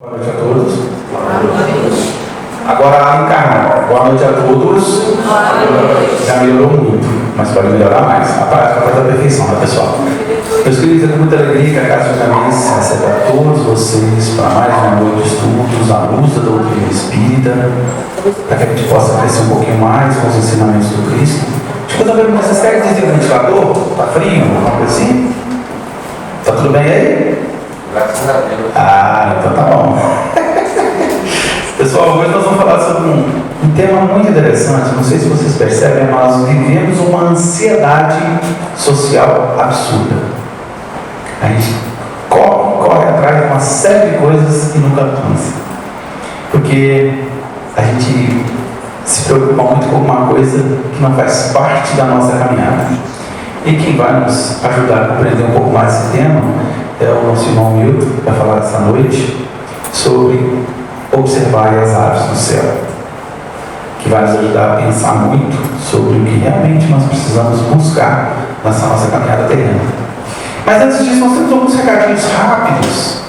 Boa noite a todos. Agora encarna. Boa noite a todos. Já melhorou muito, mas pode melhorar mais. A prática faz a perfeição, né, pessoal? Meus queridos, é com muita alegria que a Casa de Caminhos recebe a todos vocês para mais uma noite de estudos à luz da doutrina espírita, para que a gente possa crescer um pouquinho mais com os ensinamentos do Cristo. Escuta, vocês querem desligar o ventilador? Está frio? Alguma coisa assim? Está tudo bem aí? Graças a Deus. Então tá bom. Pessoal, hoje nós vamos falar sobre um tema muito interessante. Não sei se vocês percebem, mas nós vivemos uma ansiedade social absurda. A gente corre atrás de uma série de coisas e nunca alcança. Porque a gente se preocupa muito com uma coisa que não faz parte da nossa caminhada. E quem vai nos ajudar a compreender um pouco mais esse tema é o nosso irmão Milton, que vai falar essa noite sobre observar as aves do céu, que vai nos ajudar a pensar muito sobre o que realmente nós precisamos buscar nessa nossa caminhada terrena. Mas antes disso, nós temos alguns recadinhos rápidos.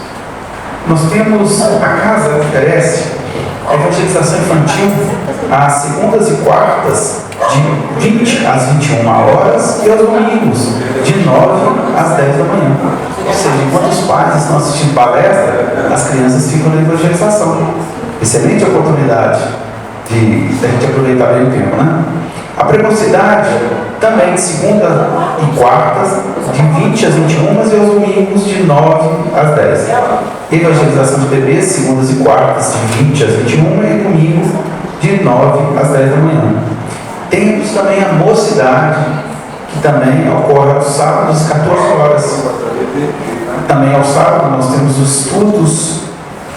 Nós temos a casa que oferece a evangelização infantil às segundas e quartas, de 20 às 21 horas, e aos domingos, de 9 às 10 da manhã. Ou seja, enquanto os pais estão assistindo palestra, as crianças ficam na evangelização. Excelente oportunidade de a gente aproveitar bem o tempo, né? A precocidade também de segunda e quartas, de 20 às 21 e aos domingos, de 9 às 10. Evangelização de bebês, segundas e quartas, de 20 às 21 e domingo, de 9 às 10 da manhã. Temos também a mocidade, que também ocorre aos sábados, 14 horas. Também ao sábado nós temos os estudos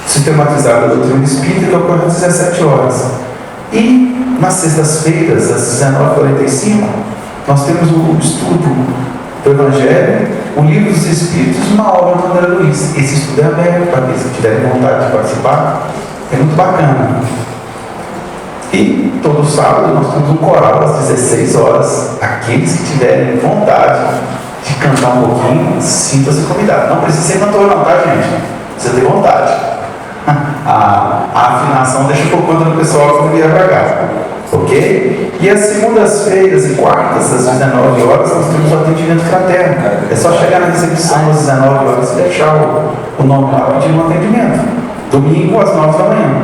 sistematizados da doutrina espírita, que ocorre às 17 horas. E nas sextas-feiras, às 19h45, nós temos o estudo do Evangelho, o Livro dos Espíritos, uma obra do André Luiz. Esse estudo é aberto para aqueles que tiverem vontade de participar. É muito bacana. E todo sábado nós temos um coral às 16 horas. Aqueles que tiverem vontade de cantar um pouquinho, sinta-se convidado. Não precisa ser cantor não, tá, gente? Precisa ter vontade. A afinação deixa por conta do pessoal que vier para cá. Ok? E as segundas-feiras e quartas, às 19 horas, nós temos o atendimento fraterno. É só chegar na recepção às 19 horas e deixar o nome lá pedindo um atendimento. Domingo às 9 da manhã.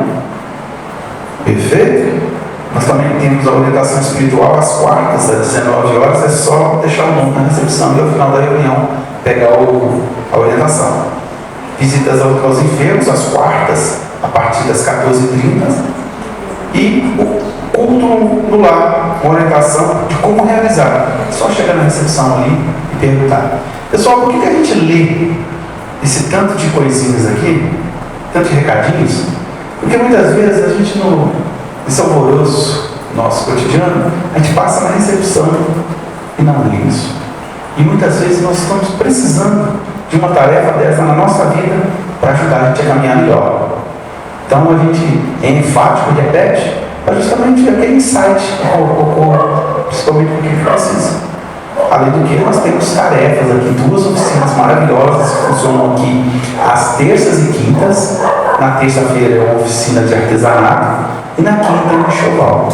Perfeito? Nós também temos a orientação espiritual às quartas, às 19 horas, é só deixar o nome na recepção e ao final da reunião pegar a orientação. Visitas aos enfermos, às quartas, a partir das 14h30. E o culto no lar, com orientação de como realizar. É só chegar na recepção ali e perguntar. Pessoal, por que a gente lê esse tanto de coisinhas aqui, tanto de recadinhos? Porque muitas vezes a gente nesse alvoroço nosso cotidiano, a gente passa na recepção e não lê isso. E muitas vezes nós estamos precisando de uma tarefa dessa na nossa vida para ajudar a gente a caminhar melhor. Então a gente é enfático, repete, para justamente aquele insight que ocorre, principalmente porque precisa. Além do que, nós temos tarefas aqui, 2 oficinas maravilhosas que funcionam aqui às terças e quintas. Na terça-feira é uma oficina de artesanato e na quinta é um enxoval.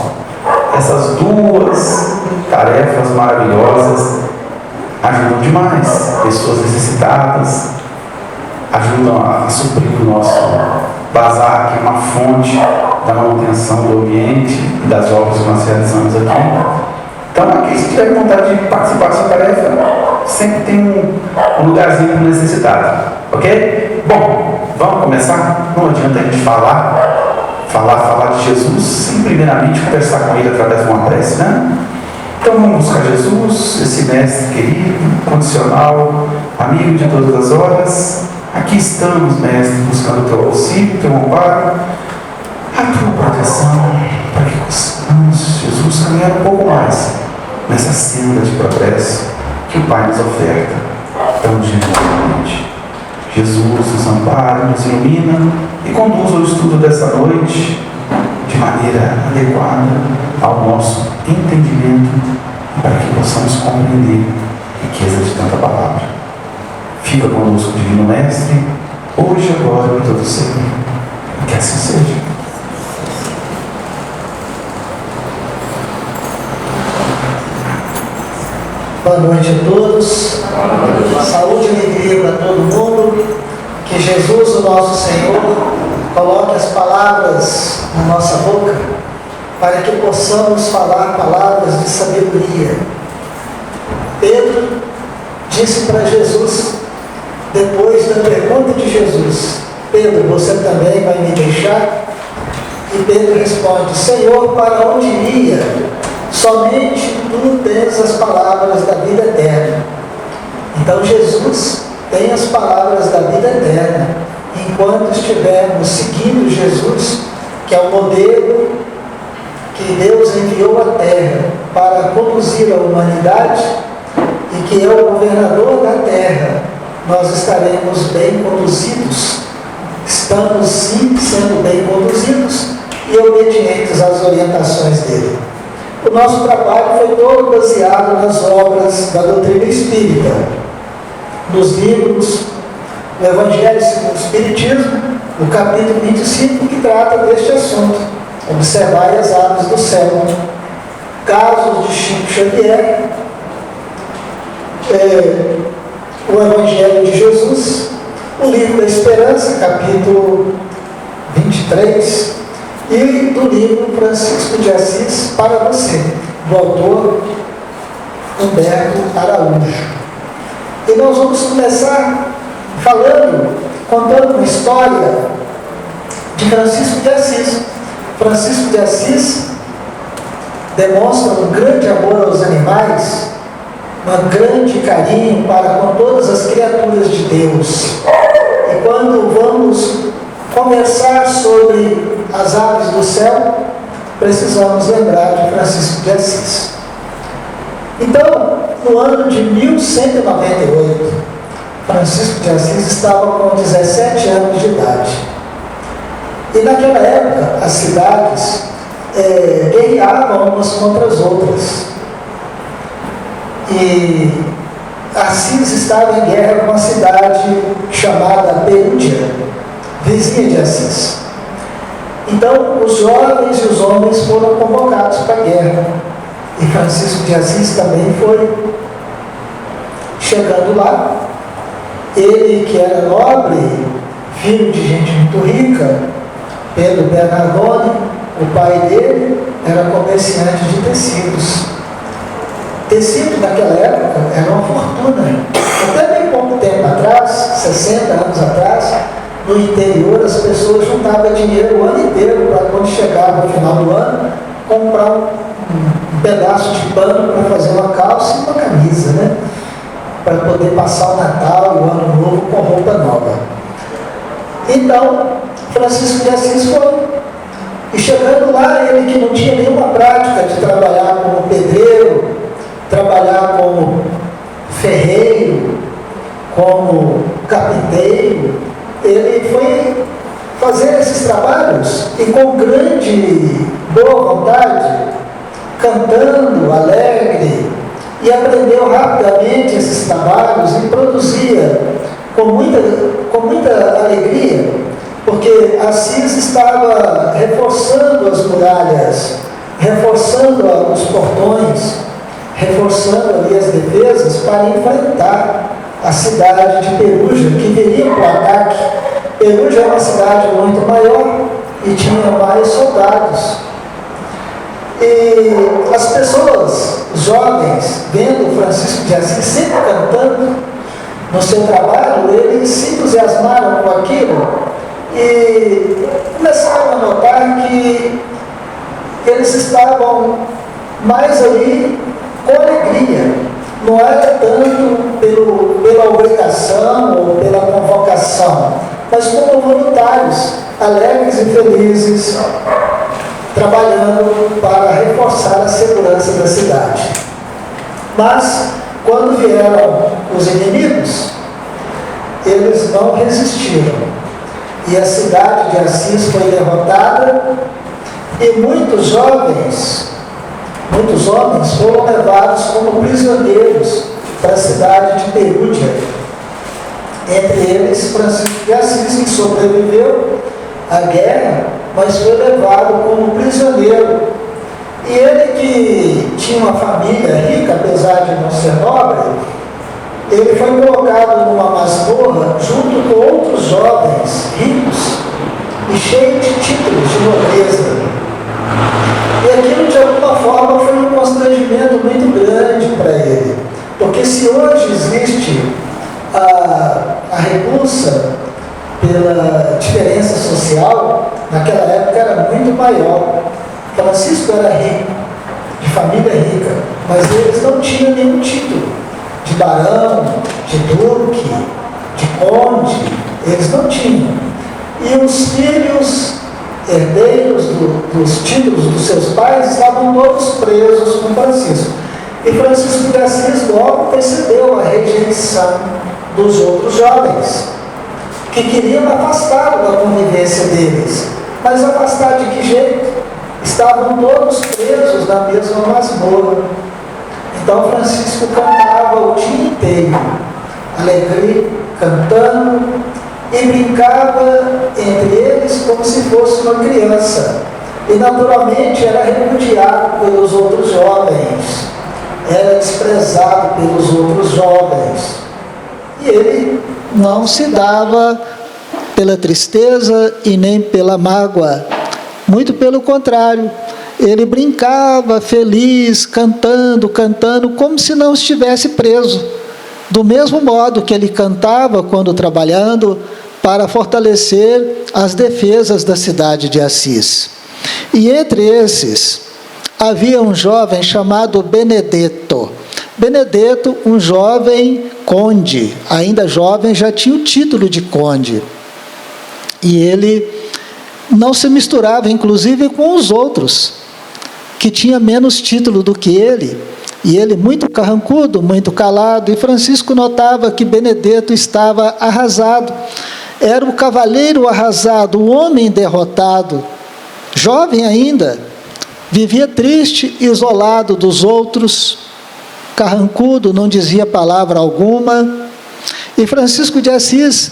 Essas 2 tarefas maravilhosas ajudam demais pessoas necessitadas, ajudam a suprir o nosso bazar, que é uma fonte da manutenção do ambiente e das obras que nós realizamos aqui. Então, aqui, se tiver vontade de participar dessa tarefa, sempre tem um lugarzinho para necessitado. Ok? Bom, vamos começar? Não adianta a gente falar de Jesus sem primeiramente conversar com Ele através de uma prece, né? Então vamos buscar Jesus, esse mestre querido, condicional, amigo de todas as horas. Aqui estamos, mestre, buscando o teu auxílio, o teu amparo, a tua proteção, para que possamos, Jesus, caminhar um pouco mais nessa senda de progresso que o Pai nos oferta tão generosamente. Jesus nos ampara, nos ilumina e conduz ao estudo dessa noite de maneira adequada ao nosso entendimento, para que possamos compreender a riqueza de tanta palavra. Fica conosco, Divino Mestre, hoje, agora e todo sempre. Que assim seja. Boa noite a todos. Saúde e alegria para todo mundo. Que Jesus, o nosso Senhor, coloque as palavras na nossa boca para que possamos falar palavras de sabedoria. Pedro disse para Jesus, depois da pergunta de Jesus: Pedro, você também vai me deixar? E Pedro responde: Senhor, para onde iria? Somente tu tens as palavras da vida eterna. Então Jesus tem as palavras da vida eterna. Enquanto estivermos seguindo Jesus, que é o modelo que Deus enviou à terra para conduzir a humanidade e que é o governador da terra, nós estaremos bem conduzidos. Estamos sim sendo bem conduzidos e obedientes às orientações dele. O nosso trabalho foi todo baseado nas obras da doutrina espírita, nos livros, no Evangelho segundo o Espiritismo, no capítulo 25, que trata deste assunto. Observai as aves do céu. Casos de Chico Xavier, o Evangelho de Jesus, o livro da Esperança, capítulo 23, e do livro Francisco de Assis para você, do autor Humberto Araújo. E nós vamos começar contando uma história de Francisco de Assis. Francisco de Assis demonstra um grande amor aos animais, um grande carinho para com todas as criaturas de Deus. E quando vamos conversar sobre as aves do céu, precisamos lembrar de Francisco de Assis. Então, no ano de 1198, Francisco de Assis estava com 17 anos de idade. E naquela época, as cidades guerreavam umas contra as outras. E Assis estava em guerra com uma cidade chamada Perúdia, vizinha de Assis. Então, os jovens e os homens foram convocados para a guerra. E Francisco de Assis também foi. Chegando lá, ele que era nobre, filho de gente muito rica, Pedro Bernardone, o pai dele era comerciante de tecidos. Tecido naquela época era uma fortuna. Até bem pouco tempo atrás, 60 anos atrás, no interior as pessoas juntavam dinheiro o ano inteiro para quando chegava no final do ano, comprar um pedaço de pano para fazer uma calça e uma camisa, né? Para poder passar o Natal e o Ano Novo com roupa nova. Então, Francisco de Assis foi. E chegando lá, ele que não tinha nenhuma prática de trabalhar como pedreiro, trabalhar como ferreiro, como carpinteiro, ele foi fazer esses trabalhos e com grande boa vontade, cantando, alegre, e aprendeu rapidamente esses trabalhos e produzia com muita alegria, porque Assis estava reforçando as muralhas, reforçando os portões, reforçando ali as defesas para enfrentar a cidade de Perugia, que viria para o ataque. Perugia é uma cidade muito maior e tinha mais soldados. E as pessoas, os jovens, vendo Francisco de Assis sempre cantando no seu trabalho, eles se entusiasmaram com aquilo e começaram a notar que eles estavam mais ali com alegria. Não era tanto pela obrigação ou pela convocação, mas como voluntários, alegres e felizes, trabalhando para reforçar a segurança da cidade. Mas, quando vieram os inimigos, eles não resistiram. E a cidade de Assis foi derrotada e muitos homens foram levados como prisioneiros para a cidade de Perúdia. Entre eles, Francisco de Assis, que sobreviveu a guerra, mas foi levado como prisioneiro. E ele, que tinha uma família rica, apesar de não ser nobre, ele foi colocado numa masmorra junto com outros jovens ricos e cheios de títulos de nobreza. E aquilo, de alguma forma, foi um constrangimento muito grande para ele. Porque se hoje existe a repulsa pela diferença social, naquela época era muito maior. Francisco era rico, de família rica, mas eles não tinham nenhum título de barão, de duque, de conde, eles não tinham. E os filhos herdeiros dos títulos dos seus pais estavam todos presos com Francisco. E Francisco de Assis logo percebeu a rejeição dos outros jovens, que queriam afastá-lo da convivência deles. Mas afastar de que jeito? Estavam todos presos na mesma masmorra. Então Francisco cantava o dia inteiro, alegria, cantando, e brincava entre eles como se fosse uma criança. E naturalmente era repudiado pelos outros jovens, era desprezado pelos outros jovens. E ele não se dava pela tristeza e nem pela mágoa. Muito pelo contrário, ele brincava feliz, cantando, como se não estivesse preso. Do mesmo modo que ele cantava quando trabalhando para fortalecer as defesas da cidade de Assis. E entre esses, havia um jovem chamado Benedetto. Benedetto, um jovem conde, ainda jovem, já tinha o título de conde. E ele não se misturava, inclusive, com os outros, que tinha menos título do que ele. E ele muito carrancudo, muito calado, e Francisco notava que Benedetto estava arrasado. Era o cavaleiro arrasado, o homem derrotado, jovem ainda, vivia triste, isolado dos outros, carrancudo, não dizia palavra alguma. E Francisco de Assis,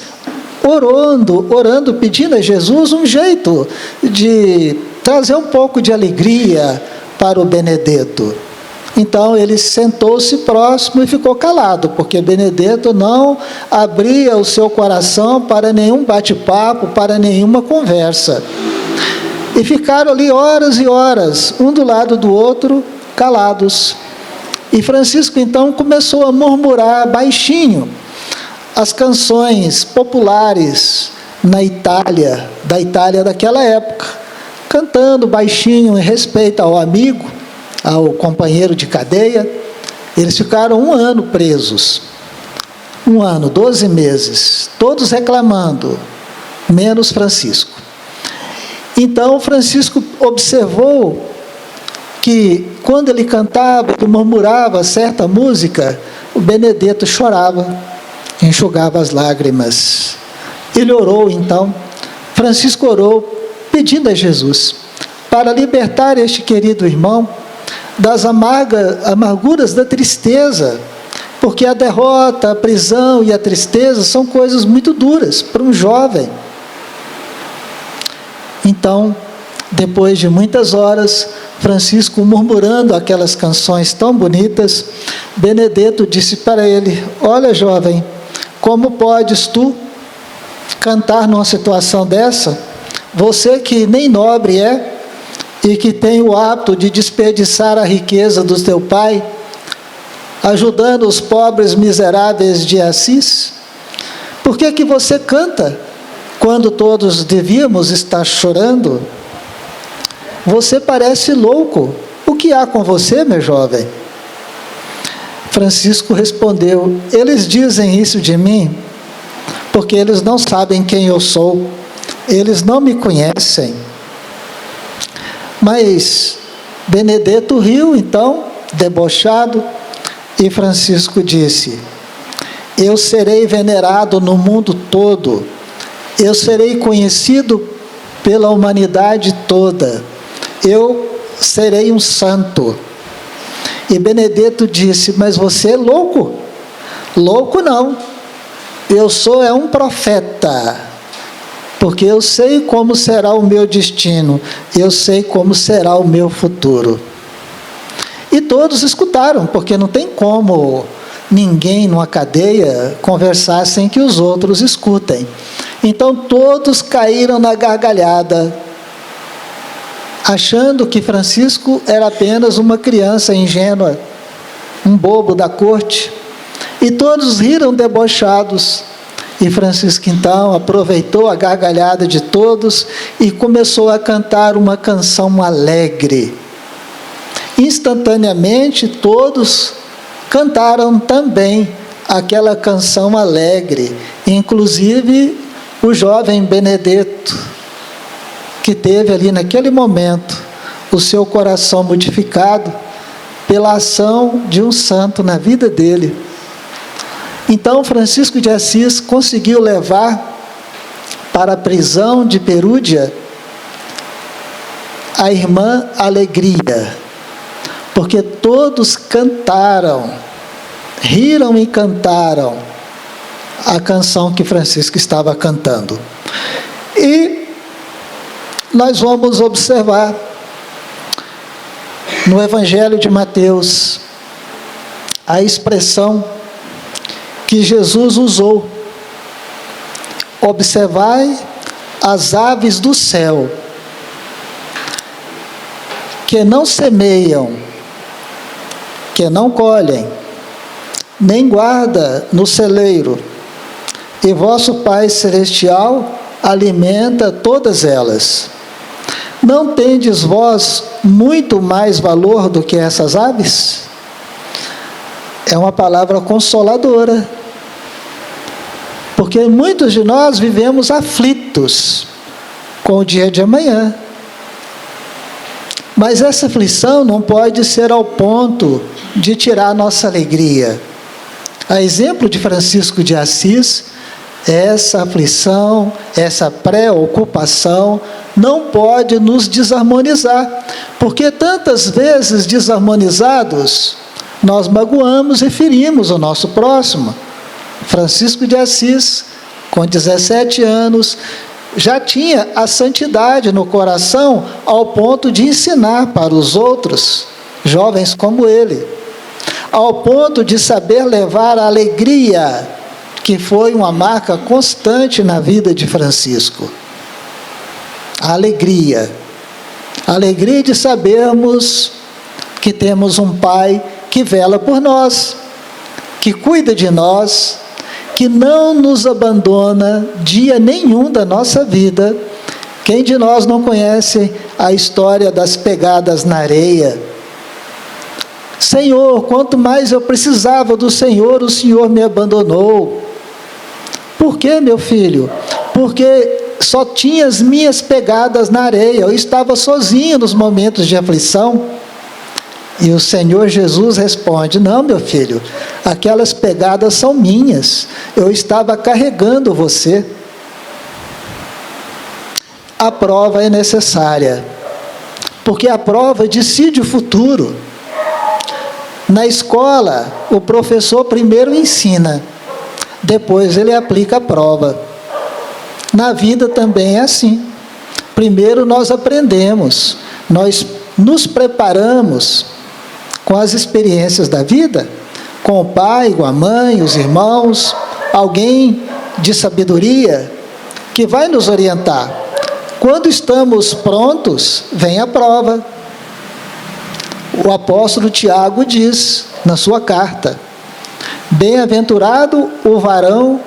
orando, pedindo a Jesus um jeito de trazer um pouco de alegria para o Benedetto. Então ele sentou-se próximo e ficou calado, porque Benedetto não abria o seu coração para nenhum bate-papo, para nenhuma conversa. E ficaram ali horas e horas, um do lado do outro, calados. E Francisco então começou a murmurar baixinho as canções populares na Itália, da Itália daquela época, cantando baixinho em respeito ao amigo, ao companheiro de cadeia. Eles ficaram 1 ano presos, 1 ano, 12 meses, todos reclamando, menos Francisco. Então Francisco observou que quando ele cantava, ele murmurava certa música, o Benedetto chorava, enxugava as lágrimas. Ele orou então, Francisco orou, pedindo a Jesus para libertar este querido irmão das amarguras da tristeza, porque a derrota, a prisão e a tristeza são coisas muito duras para um jovem. Então, depois de muitas horas, Francisco murmurando aquelas canções tão bonitas, Benedetto disse para ele: olha, jovem, como podes tu cantar numa situação dessa? Você que nem nobre é, e que tem o hábito de desperdiçar a riqueza do teu pai, ajudando os pobres miseráveis de Assis? Por que que você canta quando todos devíamos estar chorando? Você parece louco. O que há com você, meu jovem? Francisco respondeu: eles dizem isso de mim porque eles não sabem quem eu sou, eles não me conhecem. Mas Benedetto riu então, debochado, e Francisco disse: eu serei venerado no mundo todo, eu serei conhecido pela humanidade toda, eu serei um santo. E Benedetto disse: mas você é louco? Louco não, eu sou um profeta, porque eu sei como será o meu destino, eu sei como será o meu futuro. E todos escutaram, porque não tem como ninguém numa cadeia conversar sem que os outros escutem. Então todos caíram na gargalhada, achando que Francisco era apenas uma criança ingênua, um bobo da corte, e todos riram debochados. E Francisco então aproveitou a gargalhada de todos e começou a cantar uma canção alegre. Instantaneamente todos cantaram também aquela canção alegre, inclusive o jovem Benedetto, que teve ali naquele momento o seu coração modificado pela ação de um santo na vida dele. Então Francisco de Assis conseguiu levar para a prisão de Perúdia a irmã Alegria, porque todos cantaram, riram e cantaram a canção que Francisco estava cantando. E nós vamos observar no Evangelho de Mateus a expressão que Jesus usou: observai as aves do céu, que não semeiam, que não colhem, nem guarda no celeiro, e vosso Pai Celestial alimenta todas elas. Não tendes vós muito mais valor do que essas aves? É uma palavra consoladora, porque muitos de nós vivemos aflitos com o dia de amanhã. Mas essa aflição não pode ser ao ponto de tirar a nossa alegria. A exemplo de Francisco de Assis, essa aflição, essa preocupação não pode nos desarmonizar, porque tantas vezes desarmonizados, nós magoamos e ferimos o nosso próximo. Francisco de Assis, com 17 anos, já tinha a santidade no coração ao ponto de ensinar para os outros, jovens como ele, ao ponto de saber levar a alegria, que foi uma marca constante na vida de Francisco. A alegria de sabermos que temos um Pai que vela por nós, que cuida de nós, que não nos abandona dia nenhum da nossa vida. Quem de nós não conhece a história das pegadas na areia? Senhor, quanto mais eu precisava do Senhor, o Senhor me abandonou. Por quê, meu filho? Porque só tinha as minhas pegadas na areia, eu estava sozinho nos momentos de aflição. E o Senhor Jesus responde: não, meu filho, aquelas pegadas são minhas, eu estava carregando você. A prova é necessária, porque a prova decide o futuro. Na escola, o professor primeiro ensina, depois ele aplica a prova. Na vida também é assim. Primeiro nós aprendemos, nós nos preparamos com as experiências da vida, com o pai, com a mãe, os irmãos, alguém de sabedoria que vai nos orientar. Quando estamos prontos, vem a prova. O apóstolo Tiago diz na sua carta: bem-aventurado o varão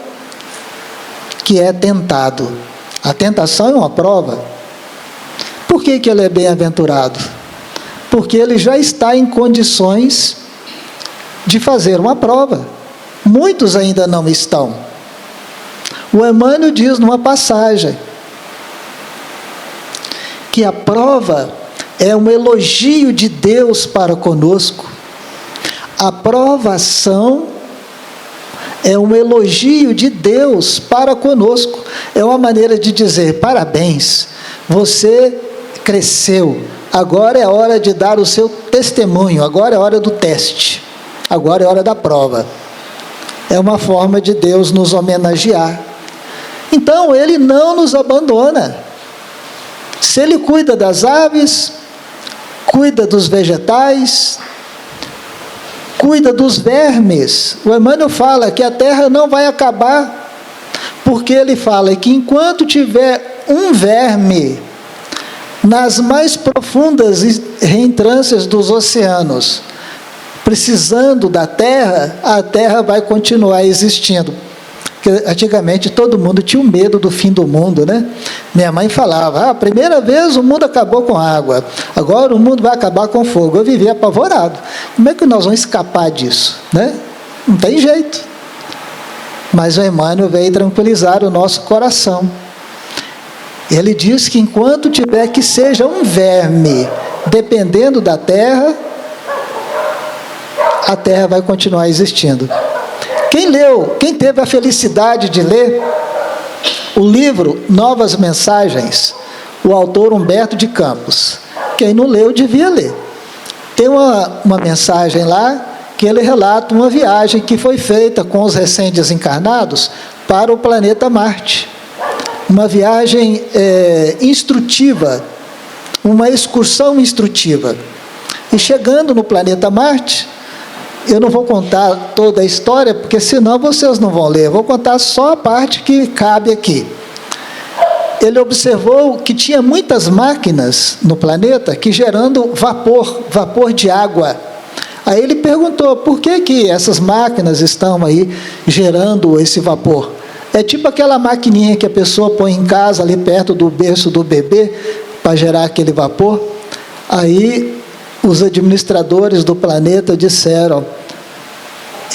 que é tentado. A tentação é uma prova. Por que ele é bem-aventurado? Porque ele já está em condições de fazer uma prova. Muitos ainda não estão. O Emmanuel diz numa passagem que a prova é um elogio de Deus para conosco. A provação é um elogio de Deus para conosco. É uma maneira de dizer: parabéns, você cresceu. Agora é hora de dar o seu testemunho, agora é hora do teste, agora é hora da prova. É uma forma de Deus nos homenagear. Então, Ele não nos abandona. Se Ele cuida das aves, cuida dos vegetais, cuida dos vermes. O Emmanuel fala que a terra não vai acabar, porque ele fala que enquanto tiver um verme nas mais profundas reentrâncias dos oceanos, precisando da terra, a terra vai continuar existindo. Porque antigamente todo mundo tinha um medo do fim do mundo, né? Minha mãe falava, a primeira vez o mundo acabou com água, agora o mundo vai acabar com fogo. Eu vivia apavorado. Como é que nós vamos escapar disso, né? Não tem jeito. Mas o Emmanuel veio tranquilizar o nosso coração. Ele diz que enquanto tiver que seja um verme, dependendo da terra, a terra vai continuar existindo. Quem teve a felicidade de ler o livro Novas Mensagens, o autor Humberto de Campos, quem não leu devia ler. Tem uma mensagem lá que ele relata uma viagem que foi feita com os recém-desencarnados para o planeta Marte. Uma viagem instrutiva, uma excursão instrutiva. E chegando no planeta Marte, eu não vou contar toda a história, porque senão vocês não vão ler. Eu vou contar só a parte que cabe aqui. Ele observou que tinha muitas máquinas no planeta que gerando vapor de água. Aí ele perguntou, por que essas máquinas estão aí gerando esse vapor? É tipo aquela maquininha que a pessoa põe em casa, ali perto do berço do bebê, para gerar aquele vapor. Aí os administradores do planeta disseram,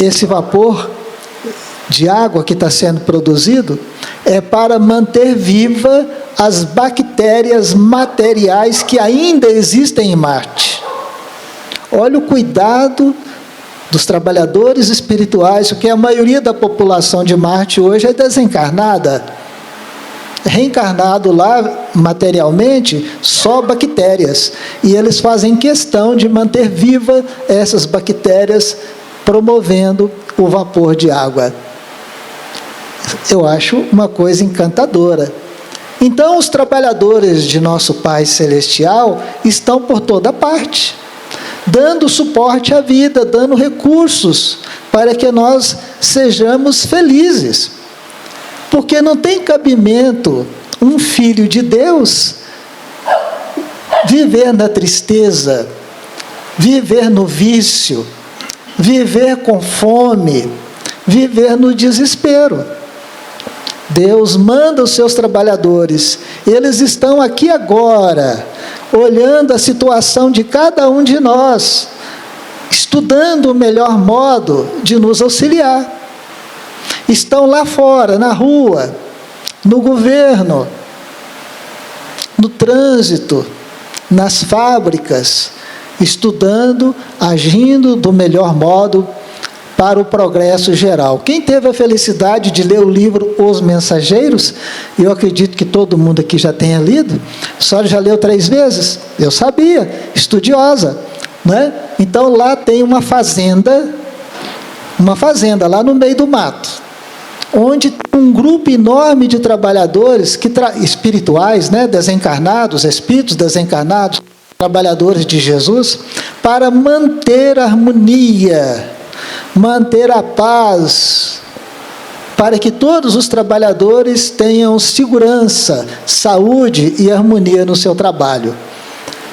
esse vapor de água que está sendo produzido é para manter viva as bactérias materiais que ainda existem em Marte. Olha o cuidado dos trabalhadores espirituais, porque a maioria da população de Marte hoje é desencarnada. Reencarnado lá materialmente, só bactérias. E eles fazem questão de manter viva essas bactérias, promovendo o vapor de água. Eu acho uma coisa encantadora. Então, os trabalhadores de nosso Pai Celestial estão por toda parte, dando suporte à vida, dando recursos para que nós sejamos felizes. Porque não tem cabimento um filho de Deus viver na tristeza, viver no vício, viver com fome, viver no desespero. Deus manda os seus trabalhadores, eles estão aqui agora, olhando a situação de cada um de nós, estudando o melhor modo de nos auxiliar. Estão lá fora, na rua, no governo, no trânsito, nas fábricas, estudando, agindo do melhor modo para o progresso geral. Quem teve a felicidade de ler o livro Os Mensageiros, eu acredito que todo mundo aqui já tenha lido, a senhora já leu 3 vezes? Eu sabia, estudiosa, né? Então lá tem uma fazenda lá no meio do mato, onde tem um grupo enorme de trabalhadores espirituais, né? Desencarnados, espíritos desencarnados, trabalhadores de Jesus, para manter a harmonia, manter a paz, para que todos os trabalhadores tenham segurança, saúde e harmonia no seu trabalho.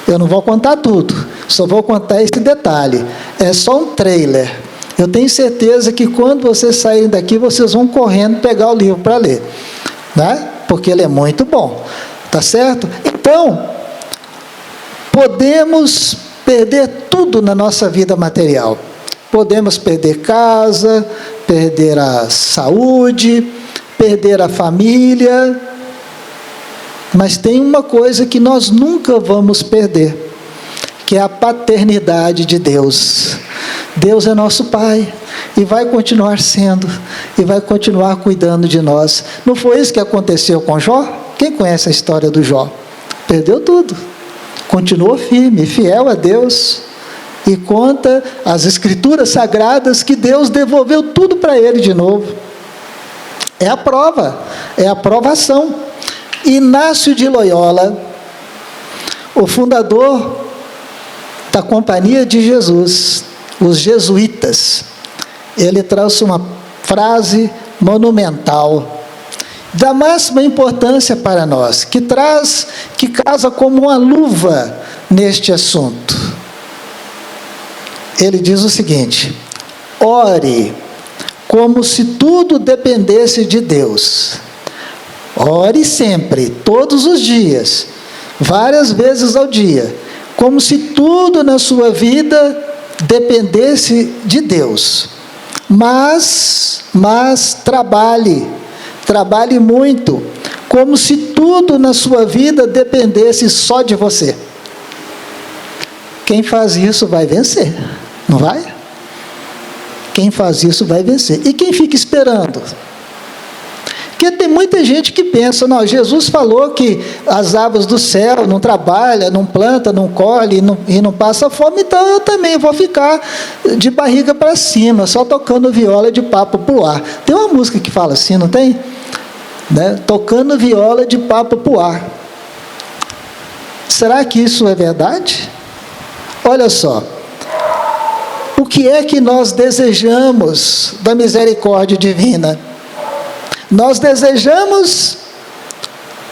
Eu não vou contar tudo, só vou contar esse detalhe. É só um trailer. Eu tenho certeza que quando vocês saírem daqui, vocês vão correndo pegar o livro para ler, né? Porque ele é muito bom, tá certo? Então, podemos perder tudo na nossa vida material. Podemos perder casa, perder a saúde, perder a família, mas tem uma coisa que nós nunca vamos perder, que é a paternidade de Deus. Deus é nosso Pai, e vai continuar sendo, e vai continuar cuidando de nós. Não foi isso que aconteceu com Jó? Quem conhece a história do Jó? Perdeu tudo, continuou firme, fiel a Deus, e conta as Escrituras Sagradas que Deus devolveu tudo para ele de novo. É a prova, é a provação. Inácio de Loyola, o fundador da Companhia de Jesus, os jesuítas, ele trouxe uma frase monumental, da máxima importância para nós, que casa como uma luva neste assunto. Ele diz o seguinte: ore como se tudo dependesse de Deus. Ore sempre, todos os dias, várias vezes ao dia, como se tudo na sua vida dependesse de Deus. Mas trabalhe muito, como se tudo na sua vida dependesse só de você. Quem faz isso vai vencer, não vai? Quem faz isso vai vencer. E quem fica esperando? Porque tem muita gente que pensa, não, Jesus falou que as aves do céu não trabalham, não planta, não colhe e não passa fome, então eu também vou ficar de barriga para cima, só tocando viola de papo pro ar. Tem uma música que fala assim, não tem? Né? Tocando viola de papo pro ar. Será que isso é verdade? Olha só, o que é que nós desejamos da misericórdia divina? Nós desejamos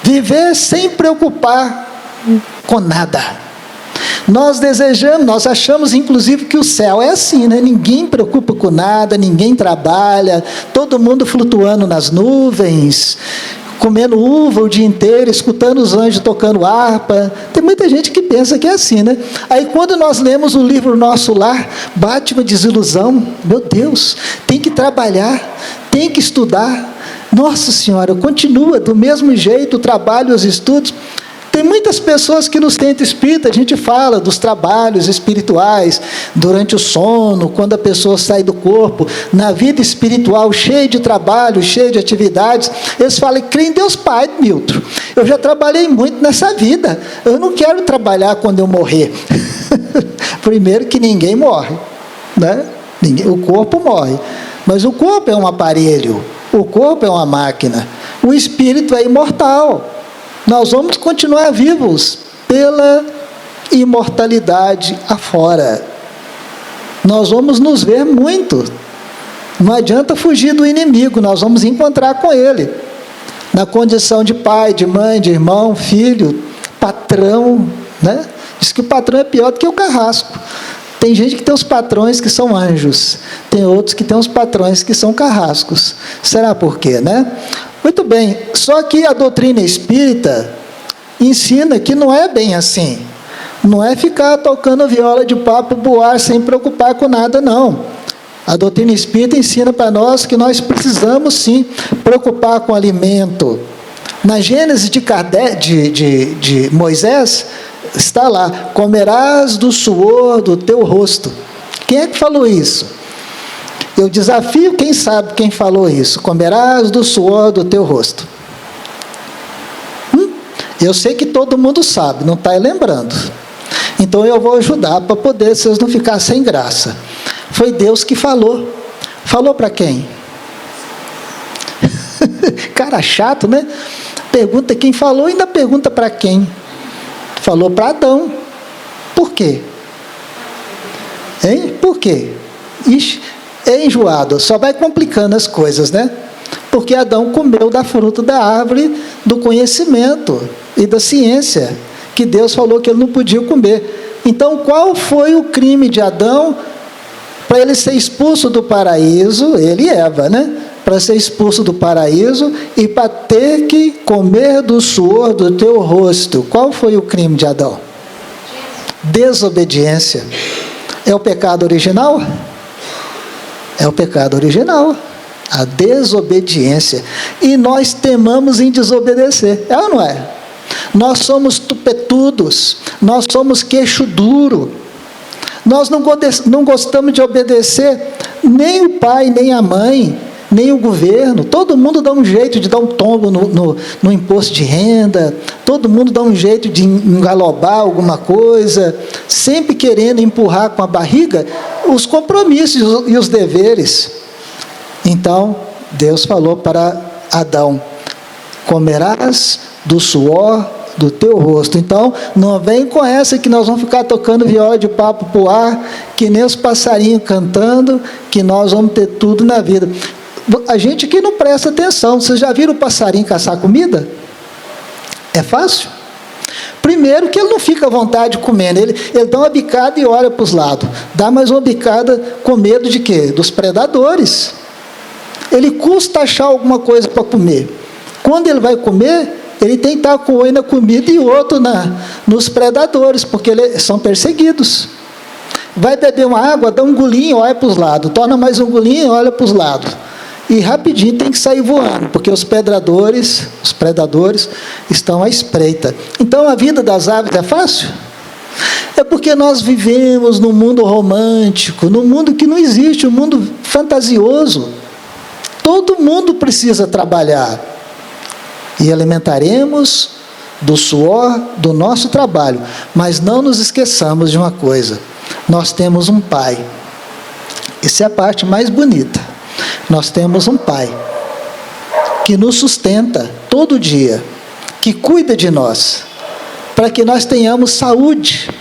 viver sem preocupar com nada. Nós achamos inclusive que o céu é assim, né? Ninguém preocupa com nada, ninguém trabalha, todo mundo flutuando nas nuvens, comendo uva o dia inteiro, escutando os anjos tocando harpa. Tem muita gente que pensa que é assim, né? Aí quando nós lemos o livro Nosso Lar, bate uma desilusão. Meu Deus, tem que trabalhar, tem que estudar. Nossa Senhora, continua do mesmo jeito o trabalho e os estudos. Tem muitas pessoas que no centro espírita a gente fala dos trabalhos espirituais durante o sono, quando a pessoa sai do corpo, na vida espiritual, cheio de trabalho, cheio de atividades. Eles falam, crê em Deus Pai, Milton. Eu já trabalhei muito nessa vida, eu não quero trabalhar quando eu morrer. Primeiro que ninguém morre, né? O corpo morre, mas o corpo é um aparelho, o corpo é uma máquina, o espírito é imortal. Nós vamos continuar vivos pela imortalidade afora. Nós vamos nos ver muito. Não adianta fugir do inimigo, nós vamos encontrar com ele. Na condição de pai, de mãe, de irmão, filho, patrão, né? Diz que o patrão é pior do que o carrasco. Tem gente que tem os patrões que são anjos, tem outros que tem os patrões que são carrascos. Será por quê, né? Muito bem, só que a doutrina espírita ensina que não é bem assim. Não é ficar tocando viola de papo boar sem preocupar com nada, não. A doutrina espírita ensina para nós que nós precisamos sim preocupar com o alimento. Na Gênesis de Moisés, está lá, comerás do suor do teu rosto. Quem é que falou isso? Eu desafio quem sabe quem falou isso. Comerás do suor do teu rosto. Eu sei que todo mundo sabe, não está lembrando. Então eu vou ajudar para poder vocês não ficarem sem graça. Foi Deus que falou. Falou para quem? Cara chato, né? Pergunta quem falou, ainda pergunta para quem? Falou para Adão. Por quê? Hein? Por quê? Ixi, é enjoado, só vai complicando as coisas, né? Porque Adão comeu da fruta da árvore do conhecimento e da ciência, que Deus falou que ele não podia comer. Então, qual foi o crime de Adão para ele ser expulso do paraíso, ele e Eva, né? Para ser expulso do paraíso e para ter que comer do suor do teu rosto. Qual foi o crime de Adão? Desobediência. É o pecado original? É o pecado original. A desobediência. E nós temamos em desobedecer. É ou não é? Nós somos tupetudos. Nós somos queixo duro. Nós não gostamos de obedecer nem o pai, nem a mãe, nem o governo. Todo mundo dá um jeito de dar um tombo no imposto de renda. Todo mundo dá um jeito de engalobar alguma coisa, sempre querendo empurrar com a barriga os compromissos e os deveres. Então, Deus falou para Adão, comerás do suor do teu rosto. Então, não vem com essa que nós vamos ficar tocando viola de papo pro ar, que nem os passarinhos cantando, que nós vamos ter tudo na vida. A gente aqui não presta atenção. Vocês já viram o passarinho caçar comida? É fácil? Primeiro que ele não fica à vontade comendo, ele dá uma bicada e olha para os lados. Dá mais uma bicada com medo de quê? Dos predadores. Ele custa achar alguma coisa para comer. Quando ele vai comer, ele tem que estar com o olho na comida e outro nos predadores, porque eles são perseguidos. Vai beber uma água, dá um golinho, olha para os lados. Torna mais um golinho, olha para os lados. E rapidinho tem que sair voando, porque os predadores estão à espreita. Então a vida das aves é fácil? É porque nós vivemos num mundo romântico, num mundo que não existe, um mundo fantasioso. Todo mundo precisa trabalhar. E alimentaremos do suor do nosso trabalho. Mas não nos esqueçamos de uma coisa: nós temos um Pai. Essa é a parte mais bonita. Nós temos um Pai que nos sustenta todo dia, que cuida de nós, para que nós tenhamos saúde,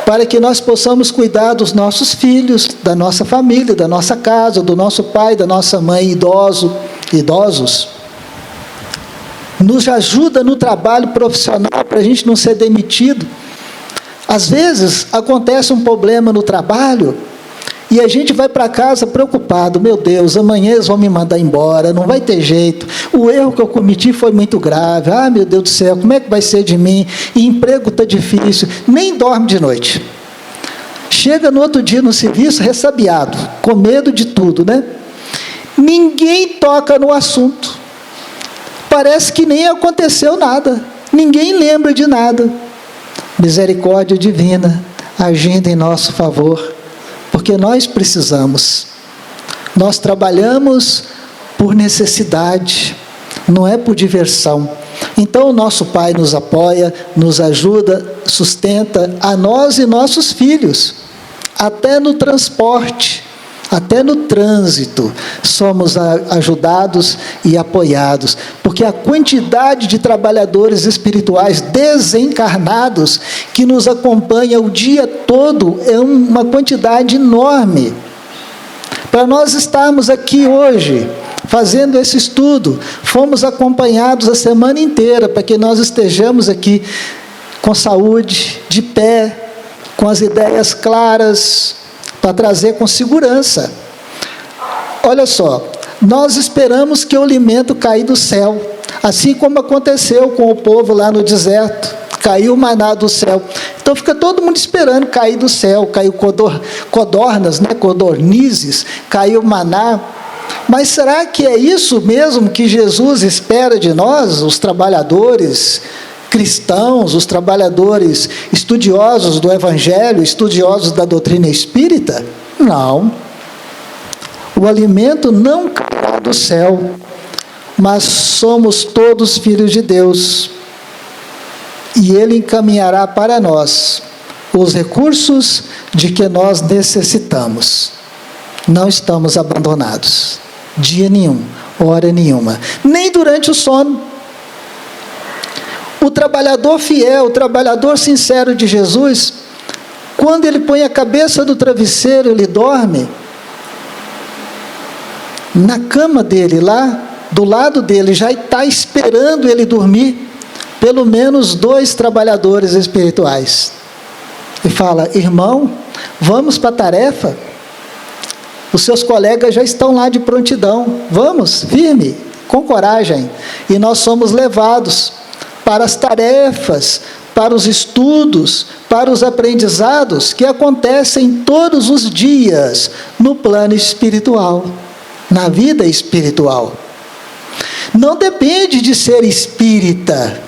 para que nós possamos cuidar dos nossos filhos, da nossa família, da nossa casa, do nosso pai, da nossa mãe, idosos. Nos ajuda no trabalho profissional para a gente não ser demitido. Às vezes acontece um problema no trabalho e a gente vai para casa preocupado: meu Deus, amanhã eles vão me mandar embora, não vai ter jeito, o erro que eu cometi foi muito grave, meu Deus do céu, como é que vai ser de mim? E emprego está difícil, nem dorme de noite. Chega no outro dia no serviço ressabiado, com medo de tudo, né? Ninguém toca no assunto, parece que nem aconteceu nada, ninguém lembra de nada. Misericórdia divina agindo em nosso favor, porque nós precisamos. Nós trabalhamos por necessidade, não é por diversão. Então o nosso Pai nos apoia, nos ajuda, sustenta a nós e nossos filhos, até no transporte, até no trânsito, somos ajudados e apoiados, porque a quantidade de trabalhadores espirituais desencarnados que nos acompanha o dia todo é uma quantidade enorme. Para nós estarmos aqui hoje, fazendo esse estudo, fomos acompanhados a semana inteira, para que nós estejamos aqui com saúde, de pé, com as ideias claras, para trazer com segurança. Olha só, nós esperamos que o alimento caia do céu, assim como aconteceu com o povo lá no deserto, caiu o maná do céu. Então fica todo mundo esperando cair do céu, caiu codornas, codornizes, caiu maná. Mas será que é isso mesmo que Jesus espera de nós, os trabalhadores cristãos, os trabalhadores estudiosos do Evangelho, estudiosos da doutrina espírita? Não. O alimento não cairá do céu, mas somos todos filhos de Deus. E Ele encaminhará para nós os recursos de que nós necessitamos. Não estamos abandonados, dia nenhum, hora nenhuma, nem durante o sono. O trabalhador fiel, o trabalhador sincero de Jesus, quando ele põe a cabeça no travesseiro, ele dorme, na cama dele, lá do lado dele, já está esperando ele dormir, pelo menos 2 trabalhadores espirituais. E fala: irmão, vamos para a tarefa? Os seus colegas já estão lá de prontidão, vamos, firme, com coragem. E nós somos levados para as tarefas, para os estudos, para os aprendizados que acontecem todos os dias no plano espiritual, na vida espiritual. Não depende de ser espírita,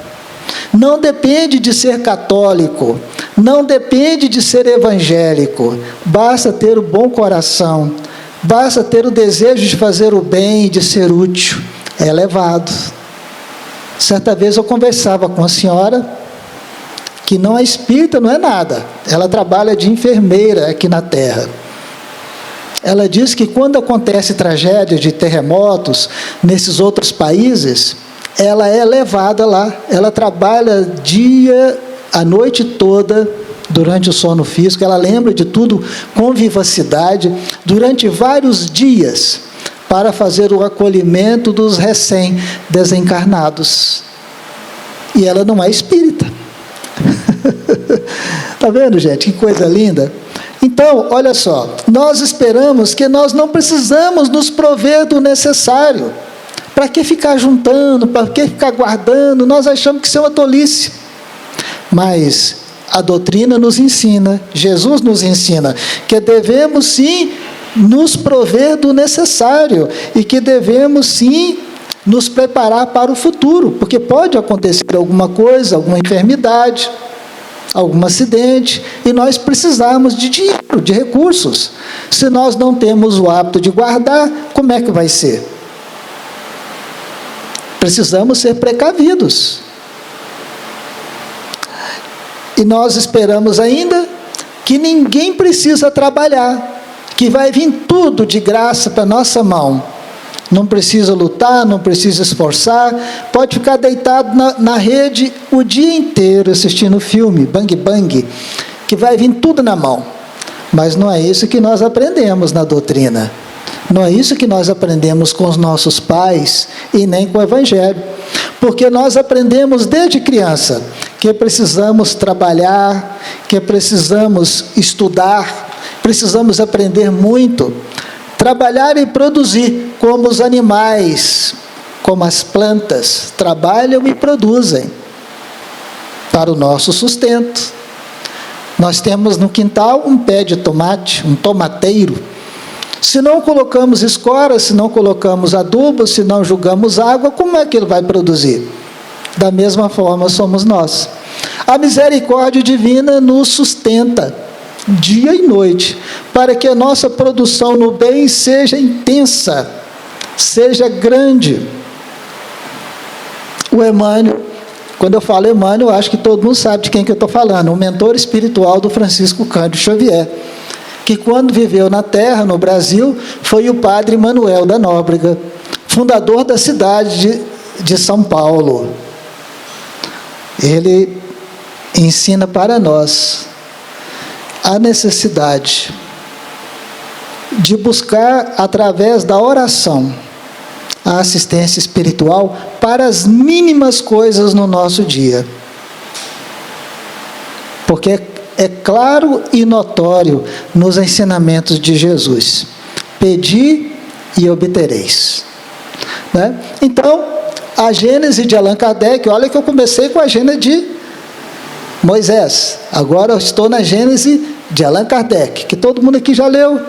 não depende de ser católico, não depende de ser evangélico, basta ter o bom coração, basta ter o desejo de fazer o bem e de ser útil, é levado. Certa vez eu conversava com uma senhora que não é espírita, não é nada, ela trabalha de enfermeira aqui na Terra. Ela diz que quando acontece tragédia de terremotos nesses outros países, ela é levada lá, ela trabalha a noite toda, durante o sono físico, ela lembra de tudo com vivacidade, durante vários dias, para fazer o acolhimento dos recém-desencarnados. E ela não é espírita. Está vendo, gente? Que coisa linda. Então, olha só, nós esperamos que nós não precisamos nos prover do necessário. Para que ficar juntando? Para que ficar guardando? Nós achamos que isso é uma tolice. Mas a doutrina nos ensina, Jesus nos ensina, que devemos sim nos prover do necessário e que devemos sim nos preparar para o futuro, porque pode acontecer alguma coisa, alguma enfermidade, algum acidente, e nós precisamos de dinheiro, de recursos. Se nós não temos o hábito de guardar, como é que vai ser? Precisamos ser precavidos. E nós esperamos ainda que ninguém precisa trabalhar, que vai vir tudo de graça para a nossa mão. Não precisa lutar, não precisa esforçar, pode ficar deitado na rede o dia inteiro assistindo filme, Bang Bang, que vai vir tudo na mão. Mas não é isso que nós aprendemos na doutrina. Não é isso que nós aprendemos com os nossos pais e nem com o Evangelho. Porque nós aprendemos desde criança que precisamos trabalhar, que precisamos estudar, precisamos aprender muito, trabalhar e produzir, como os animais, como as plantas, trabalham e produzem para o nosso sustento. Nós temos no quintal um pé de tomate, um tomateiro. Se não colocamos escora, se não colocamos adubo, se não jogamos água, como é que ele vai produzir? Da mesma forma somos nós. A misericórdia divina nos sustenta dia e noite, para que a nossa produção no bem seja intensa, seja grande. O Emmanuel, quando eu falo Emmanuel, eu acho que todo mundo sabe de quem que eu estou falando, o mentor espiritual do Francisco Cândido Xavier, que quando viveu na Terra, no Brasil, foi o padre Manuel da Nóbrega, fundador da cidade de São Paulo. Ele ensina para nós a necessidade de buscar, através da oração, a assistência espiritual para as mínimas coisas no nosso dia. Porque é claro e notório nos ensinamentos de Jesus: pedi e obtereis. Né? Então, a Gênese de Allan Kardec, olha que eu comecei com a Gênese de Moisés, agora eu estou na Gênese de Allan Kardec, que todo mundo aqui já leu,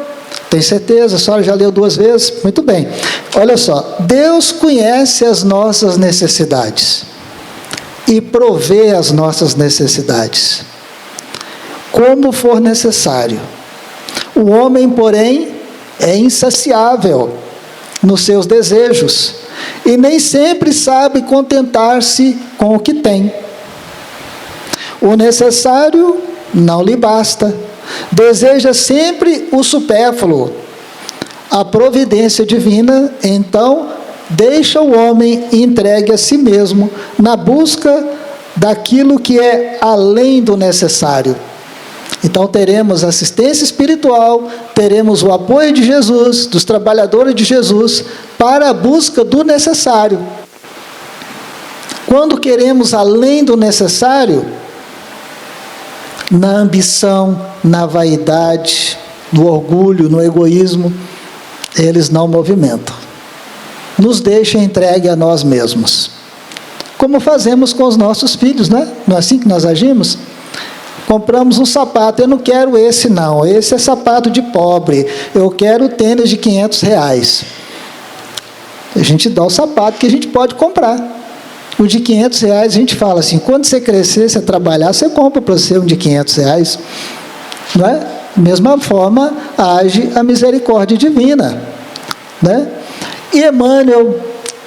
tem certeza, a senhora já leu 2 vezes, muito bem. Olha só, Deus conhece as nossas necessidades e provê as nossas necessidades, como for necessário. O homem, porém, é insaciável nos seus desejos e nem sempre sabe contentar-se com o que tem. O necessário não lhe basta, deseja sempre o supérfluo. A providência divina, então, deixa o homem entregue a si mesmo na busca daquilo que é além do necessário. Então teremos assistência espiritual, teremos o apoio de Jesus, dos trabalhadores de Jesus, para a busca do necessário. Quando queremos além do necessário, na ambição, na vaidade, no orgulho, no egoísmo, eles não movimentam. Nos deixam entregue a nós mesmos. Como fazemos com os nossos filhos, né? Não é assim que nós agimos? Compramos um sapato, eu não quero esse não, esse é sapato de pobre, eu quero tênis de R$500. A gente dá o sapato que a gente pode comprar. O de R$500, a gente fala assim, quando você crescer, você trabalhar, você compra para você um de R$500. Não é? Da mesma forma, age a misericórdia divina. Né? E Emmanuel,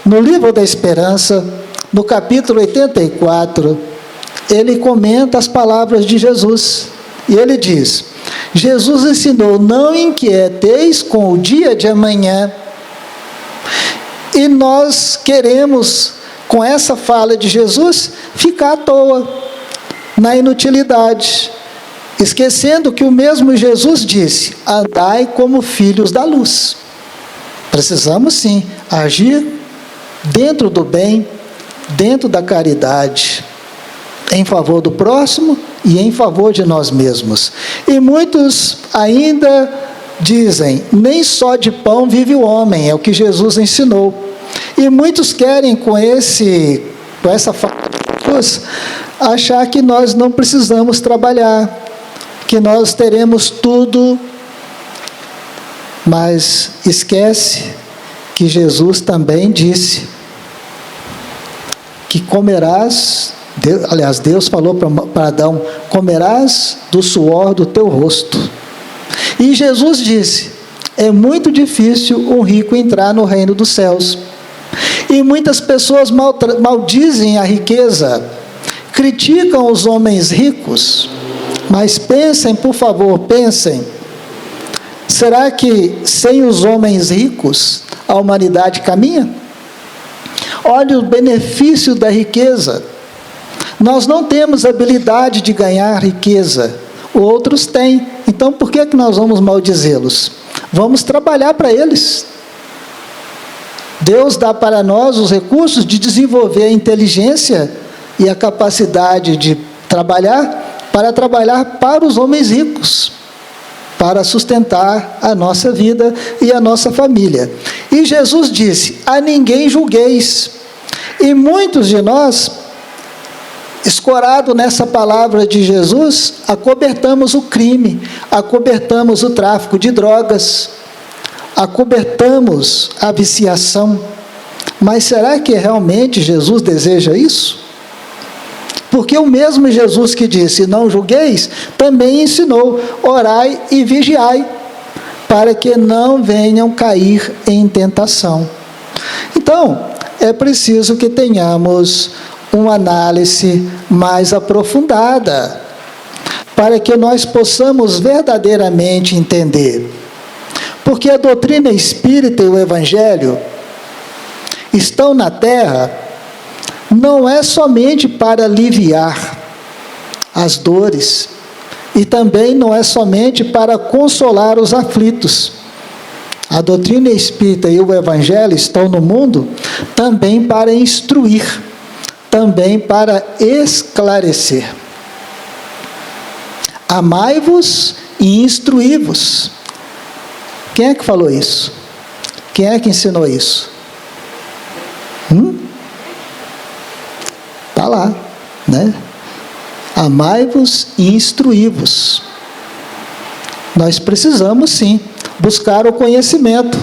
no Livro da Esperança, no capítulo 84, ele comenta as palavras de Jesus. E ele diz, Jesus ensinou, não inquieteis com o dia de amanhã. E nós queremos com essa fala de Jesus, ficar à toa, na inutilidade, esquecendo que o mesmo Jesus disse: andai como filhos da luz. Precisamos sim agir dentro do bem, dentro da caridade, em favor do próximo e em favor de nós mesmos. E muitos ainda dizem: nem só de pão vive o homem, é o que Jesus ensinou. E muitos querem com essa fala de Jesus achar que nós não precisamos trabalhar, que nós teremos tudo, mas esquece que Jesus também disse que comerás, Deus falou para Adão: comerás do suor do teu rosto. E Jesus disse: é muito difícil um rico entrar no reino dos céus. E muitas pessoas maldizem a riqueza, criticam os homens ricos, mas pensem, por favor, pensem, será que sem os homens ricos a humanidade caminha? Olhe o benefício da riqueza. Nós não temos habilidade de ganhar riqueza, outros têm. Então por que nós vamos maldizê-los? Vamos trabalhar para eles. Deus dá para nós os recursos de desenvolver a inteligência e a capacidade de trabalhar para os homens ricos, para sustentar a nossa vida e a nossa família. E Jesus disse: a ninguém julgueis. E muitos de nós, escorado nessa palavra de Jesus, acobertamos o crime, acobertamos o tráfico de drogas, acobertamos a viciação. Mas será que realmente Jesus deseja isso? Porque o mesmo Jesus que disse: não julgueis, também ensinou: orai e vigiai, para que não venham cair em tentação. Então, é preciso que tenhamos uma análise mais aprofundada, para que nós possamos verdadeiramente entender. Porque a doutrina espírita e o Evangelho estão na Terra não é somente para aliviar as dores, e também não é somente para consolar os aflitos. A doutrina espírita e o Evangelho estão no mundo também para instruir, também para esclarecer. Amai-vos e instruí-vos. Quem é que falou isso? Quem é que ensinou isso? Está lá, né? Amai-vos e instruí-vos. Nós precisamos sim buscar o conhecimento,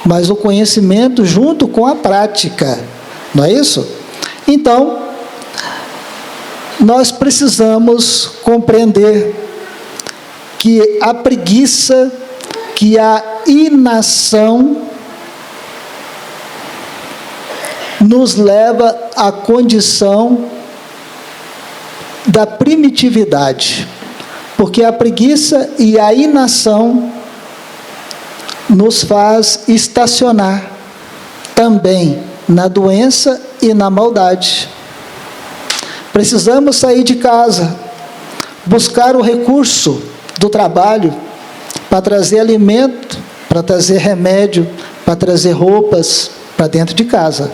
mas o conhecimento junto com a prática, não é isso? Então, nós precisamos compreender que a preguiça, que a inação nos leva à condição da primitividade, porque a preguiça e a inação nos faz estacionar também na doença e na maldade. Precisamos sair de casa, buscar o recurso do trabalho para trazer alimento, para trazer remédio, para trazer roupas para dentro de casa.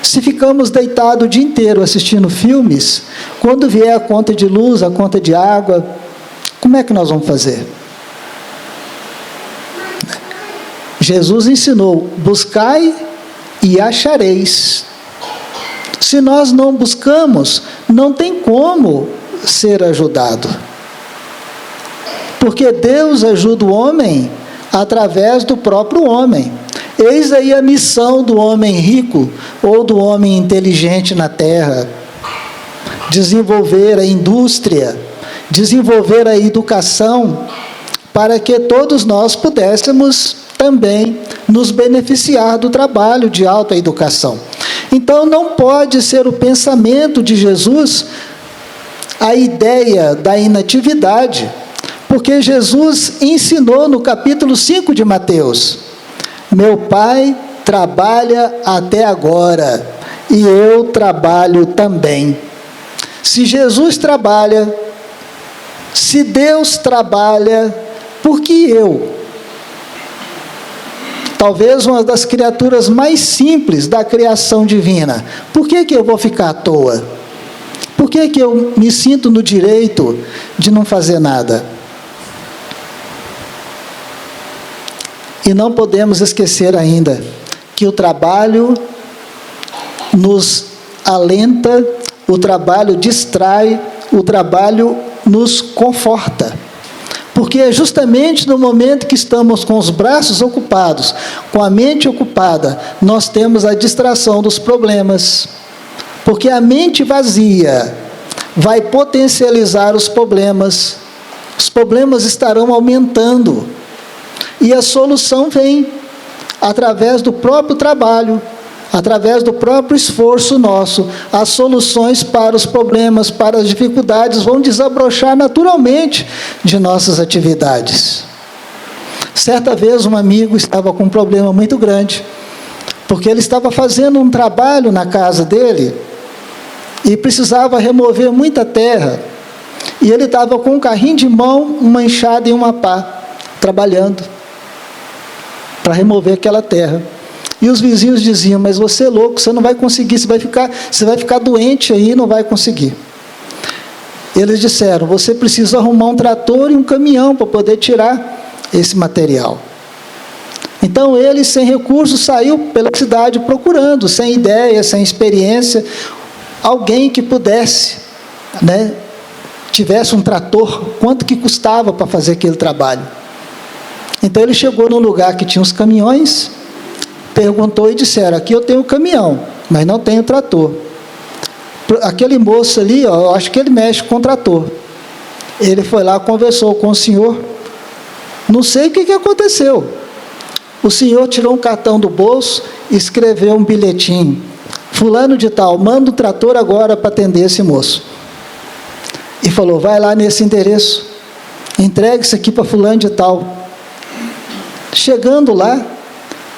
Se ficamos deitados o dia inteiro assistindo filmes, quando vier a conta de luz, a conta de água, como é que nós vamos fazer? Jesus ensinou: buscai e achareis. Se nós não buscamos, não tem como ser ajudado. Porque Deus ajuda o homem através do próprio homem. Eis aí a missão do homem rico ou do homem inteligente na terra: desenvolver a indústria, desenvolver a educação, para que todos nós pudéssemos também nos beneficiar do trabalho de alta educação. Então não pode ser o pensamento de Jesus a ideia da inatividade, porque Jesus ensinou no capítulo 5 de Mateus: meu Pai trabalha até agora, e eu trabalho também. Se Jesus trabalha, se Deus trabalha, por que eu? Talvez uma das criaturas mais simples da criação divina. Por que eu vou ficar à toa? Por que eu me sinto no direito de não fazer nada? E não podemos esquecer ainda que o trabalho nos alenta, o trabalho distrai, o trabalho nos conforta. Porque é justamente no momento que estamos com os braços ocupados, com a mente ocupada, nós temos a distração dos problemas. Porque a mente vazia vai potencializar os problemas estarão aumentando. E a solução vem através do próprio trabalho, através do próprio esforço nosso. As soluções para os problemas, para as dificuldades, vão desabrochar naturalmente de nossas atividades. Certa vez um amigo estava com um problema muito grande, porque ele estava fazendo um trabalho na casa dele, e precisava remover muita terra, e ele estava com um carrinho de mão, uma enxada e uma pá, trabalhando, para remover aquela terra. E os vizinhos diziam: mas você é louco, você não vai conseguir, você vai ficar doente aí, não vai conseguir. Eles disseram: você precisa arrumar um trator e um caminhão para poder tirar esse material. Então ele, sem recursos, saiu pela cidade procurando, sem ideia, sem experiência, alguém que pudesse, tivesse um trator, quanto que custava para fazer aquele trabalho. Então ele chegou num lugar que tinha os caminhões, perguntou e disseram: aqui eu tenho caminhão, mas não tenho trator. Aquele moço ali, eu acho que ele mexe com trator. Ele foi lá, conversou com o senhor, não sei o que aconteceu. O senhor tirou um cartão do bolso, escreveu um bilhetinho: fulano de tal, manda o trator agora para atender esse moço. E falou: vai lá nesse endereço, entregue isso aqui para fulano de tal. Chegando lá,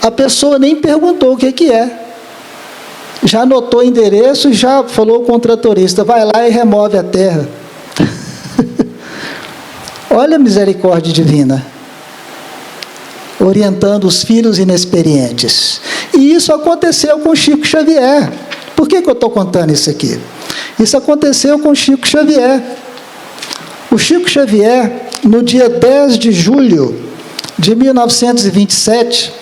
a pessoa nem perguntou o que é. Já anotou o endereço e já falou com o tratorista: vai lá e remove a terra. Olha a misericórdia divina, orientando os filhos inexperientes. E isso aconteceu com Chico Xavier. Por que eu estou contando isso aqui? Isso aconteceu com Chico Xavier. O Chico Xavier, no dia 10 de julho de 1927,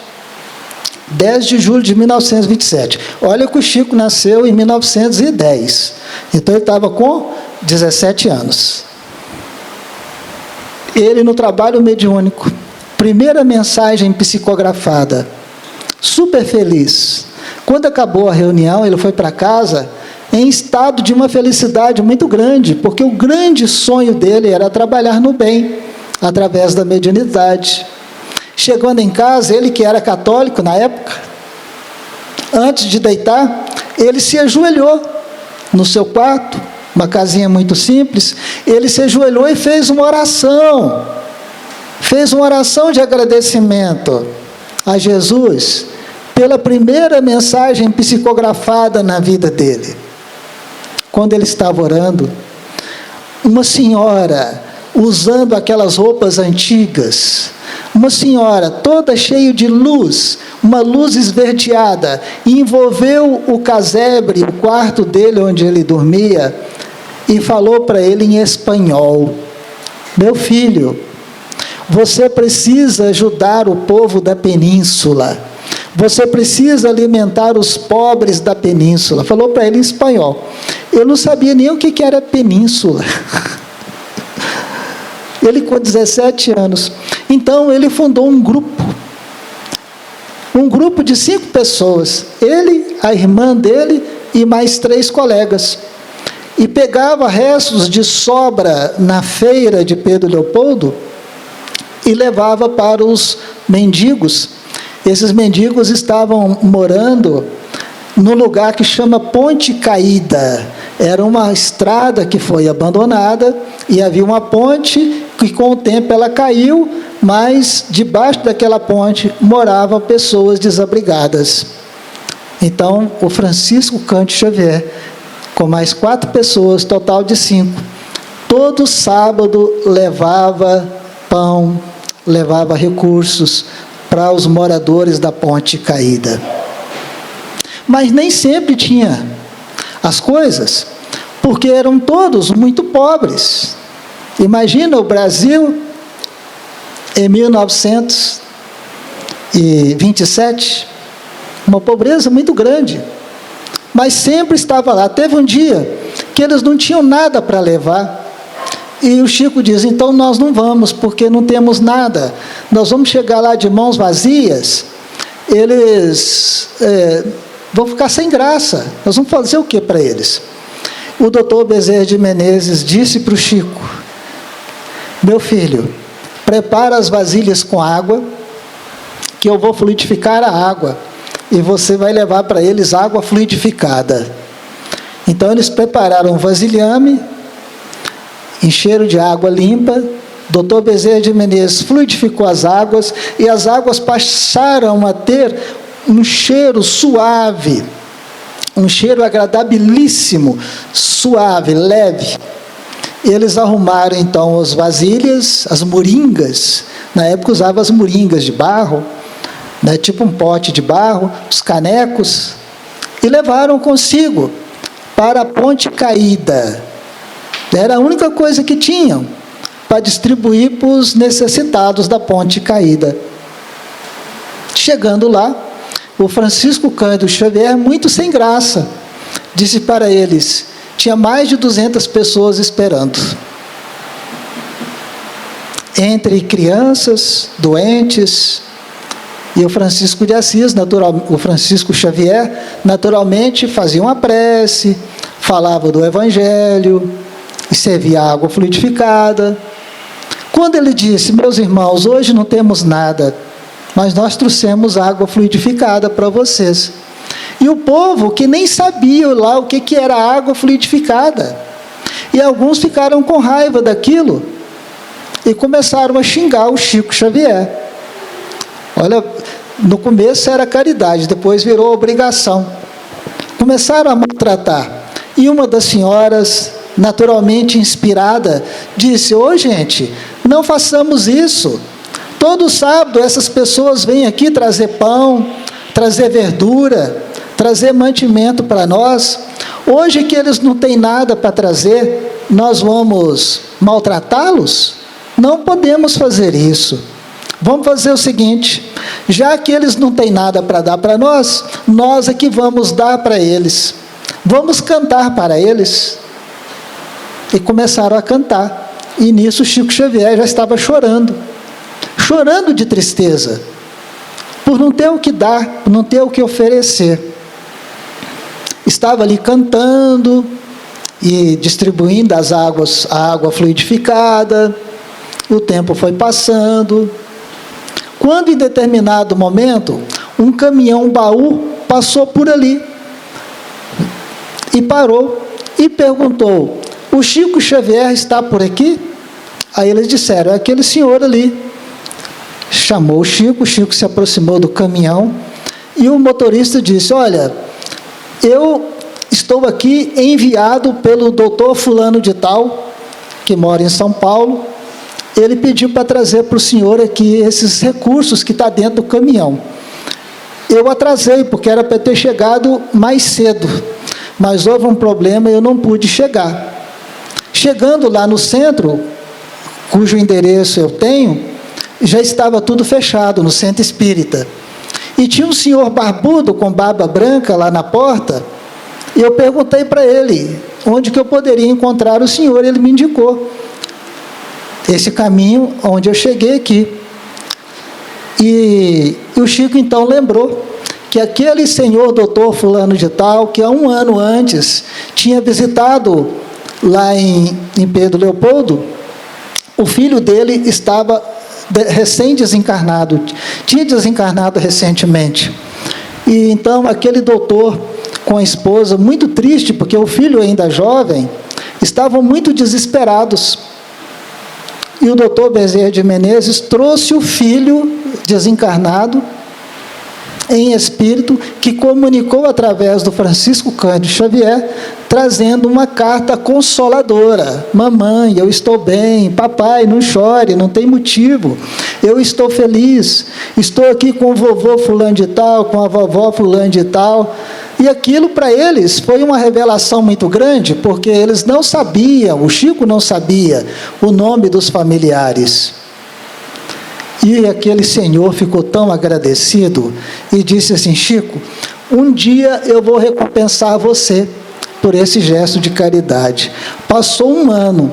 10 de julho de 1927, olha que o Chico nasceu em 1910, então ele estava com 17 anos. Ele, no trabalho mediúnico, primeira mensagem psicografada, super feliz. Quando acabou a reunião, ele foi para casa em estado de uma felicidade muito grande, porque o grande sonho dele era trabalhar no bem, através da mediunidade. Chegando em casa, ele que era católico na época, antes de deitar, ele se ajoelhou no seu quarto, uma casinha muito simples, ele se ajoelhou e fez uma oração de agradecimento a Jesus, pela primeira mensagem psicografada na vida dele. Quando ele estava orando, uma senhora, usando aquelas roupas antigas, uma senhora toda cheia de luz, uma luz esverdeada, envolveu o casebre, o quarto dele onde ele dormia, e falou para ele em espanhol: meu filho, você precisa ajudar o povo da península, você precisa alimentar os pobres da península. Falou para ele em espanhol. Eu não sabia nem o que era península. Ele com 17 anos. Então ele fundou um grupo de 5 pessoas, ele, a irmã dele e mais 3 colegas, e pegava restos de sobra na feira de Pedro Leopoldo e levava para os mendigos. Esses mendigos estavam morando num lugar que chama Ponte Caída. Era uma estrada que foi abandonada e havia uma ponte que com o tempo ela caiu, mas debaixo daquela ponte moravam pessoas desabrigadas. Então, o Francisco Cândido Xavier, com mais 4 pessoas, total de 5, todo sábado levava pão, levava recursos para os moradores da Ponte Caída. Mas nem sempre tinha as coisas, porque eram todos muito pobres. Imagina o Brasil em 1927, uma pobreza muito grande, mas sempre estava lá. Teve um dia que eles não tinham nada para levar, e o Chico diz: então nós não vamos, porque não temos nada, nós vamos chegar lá de mãos vazias, eles vão ficar sem graça, nós vamos fazer o que para eles? O doutor Bezerra de Menezes disse para o Chico: meu filho, prepara as vasilhas com água, que eu vou fluidificar a água, e você vai levar para eles água fluidificada. Então eles prepararam um vasilhame, encheram de água limpa, doutor Bezerra de Menezes fluidificou as águas, e as águas passaram a ter um cheiro suave, um cheiro agradabilíssimo, suave, leve. Eles arrumaram então as vasilhas, as moringas, na época usavam as moringas de barro, né, tipo um pote de barro, os canecos, e levaram consigo para a Ponte Caída. Era a única coisa que tinham para distribuir para os necessitados da Ponte Caída. Chegando lá, o Francisco Cândido Xavier, muito sem graça, disse para eles: tinha mais de 200 pessoas esperando, entre crianças, doentes, e o Francisco de Assis, o Francisco Xavier, naturalmente fazia uma prece, falava do Evangelho, e servia água fluidificada. Quando ele disse: meus irmãos, hoje não temos nada, mas nós trouxemos água fluidificada para vocês. E o povo, que nem sabia lá o que era água fluidificada, e alguns ficaram com raiva daquilo, e começaram a xingar o Chico Xavier. Olha, no começo era caridade, depois virou obrigação. Começaram a maltratar, e uma das senhoras, naturalmente inspirada, disse: ô gente, não façamos isso. Todo sábado essas pessoas vêm aqui trazer pão, trazer verdura, trazer mantimento para nós. Hoje que eles não têm nada para trazer, nós vamos maltratá-los? Não podemos fazer isso. Vamos fazer o seguinte: já que eles não têm nada para dar para nós, nós é que vamos dar para eles. Vamos cantar para eles. E começaram a cantar. E nisso Chico Xavier já estava chorando de tristeza, por não ter o que dar, por não ter o que oferecer. Estava ali cantando e distribuindo a água fluidificada. O tempo foi passando. Quando, em determinado momento, um caminhão baú passou por ali e parou e perguntou: o Chico Xavier está por aqui? Aí eles disseram: é aquele senhor ali. Chamou o Chico se aproximou do caminhão, e o motorista disse: olha, eu estou aqui enviado pelo doutor fulano de tal, que mora em São Paulo. Ele pediu para trazer para o senhor aqui esses recursos que está dentro do caminhão. Eu atrasei, porque era para ter chegado mais cedo, mas houve um problema e eu não pude chegar. Chegando lá no centro, cujo endereço eu tenho, já estava tudo fechado no centro espírita. E tinha um senhor barbudo com barba branca lá na porta, e eu perguntei para ele onde que eu poderia encontrar o senhor. Ele me indicou esse caminho onde eu cheguei aqui. E o Chico então lembrou que aquele senhor doutor fulano de tal, que há 1 ano antes tinha visitado lá em Pedro Leopoldo, o filho dele estava recém-desencarnado, tinha desencarnado recentemente. E então aquele doutor com a esposa, muito triste, porque o filho ainda jovem, estavam muito desesperados. E o doutor Bezerra de Menezes trouxe o filho desencarnado em espírito, que comunicou através do Francisco Cândido Xavier, trazendo uma carta consoladora. Mamãe, eu estou bem. Papai, não chore, não tem motivo. Eu estou feliz. Estou aqui com o vovô fulano de tal, com a vovó fulano de tal. E aquilo para eles foi uma revelação muito grande, porque eles não sabiam, o Chico não sabia o nome dos familiares. E aquele senhor ficou tão agradecido e disse assim: Chico, um dia eu vou recompensar você por esse gesto de caridade. Passou um ano,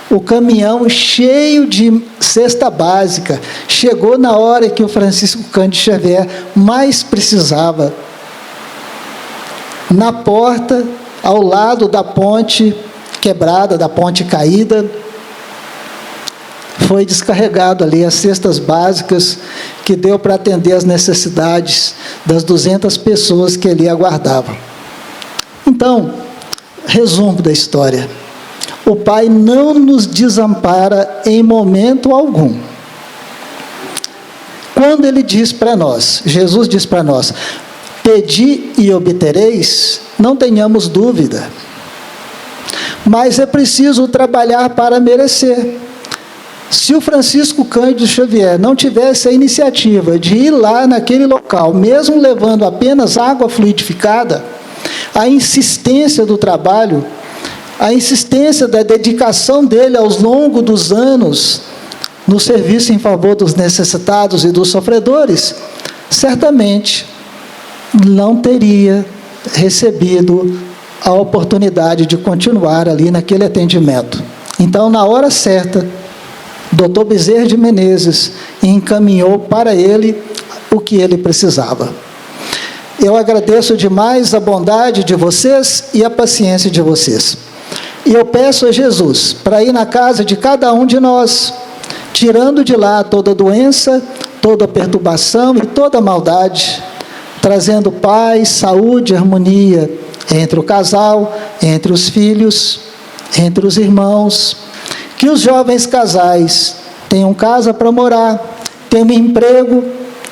o caminhão cheio de cesta básica, chegou na hora que o Francisco Cândido Xavier mais precisava. Na porta, ao lado da ponte quebrada, da ponte caída, foi descarregado ali as cestas básicas que deu para atender as necessidades das 200 pessoas que ali aguardavam. Então, resumo da história. O Pai não nos desampara em momento algum. Quando Ele diz para nós, Jesus diz para nós, pedi e obtereis, não tenhamos dúvida. Mas é preciso trabalhar para merecer. Se o Francisco Cândido Xavier não tivesse a iniciativa de ir lá naquele local, mesmo levando apenas água fluidificada, a insistência do trabalho, a insistência da dedicação dele ao longo dos anos no serviço em favor dos necessitados e dos sofredores, certamente não teria recebido a oportunidade de continuar ali naquele atendimento. Então, na hora certa, Dr. Bezerra de Menezes encaminhou para ele o que ele precisava. Eu agradeço demais a bondade de vocês e a paciência de vocês. E eu peço a Jesus para ir na casa de cada um de nós, tirando de lá toda doença, toda perturbação e toda maldade, trazendo paz, saúde, harmonia entre o casal, entre os filhos, entre os irmãos. Que os jovens casais tenham casa para morar, tenham emprego,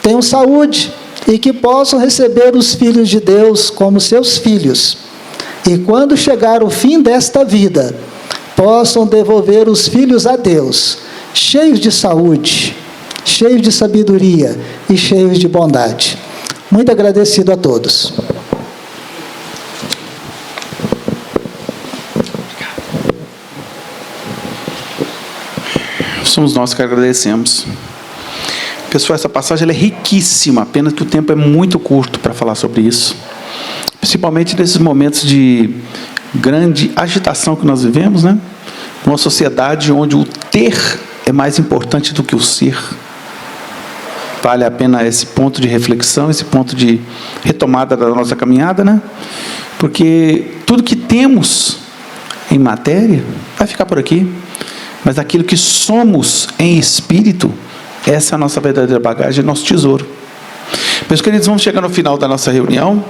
tenham saúde e que possam receber os filhos de Deus como seus filhos. E quando chegar o fim desta vida, possam devolver os filhos a Deus, cheios de saúde, cheios de sabedoria e cheios de bondade. Muito agradecido a todos. Somos nós que agradecemos. Pessoal, essa passagem ela é riquíssima, apenas que o tempo é muito curto para falar sobre isso. Principalmente nesses momentos de grande agitação que nós vivemos, né? Uma sociedade onde o ter é mais importante do que o ser. Vale a pena esse ponto de reflexão, esse ponto de retomada da nossa caminhada, né? Porque tudo que temos em matéria vai ficar por aqui. Mas aquilo que somos em espírito, essa é a nossa verdadeira bagagem, nosso tesouro. Meus queridos, vamos chegar no final da nossa reunião.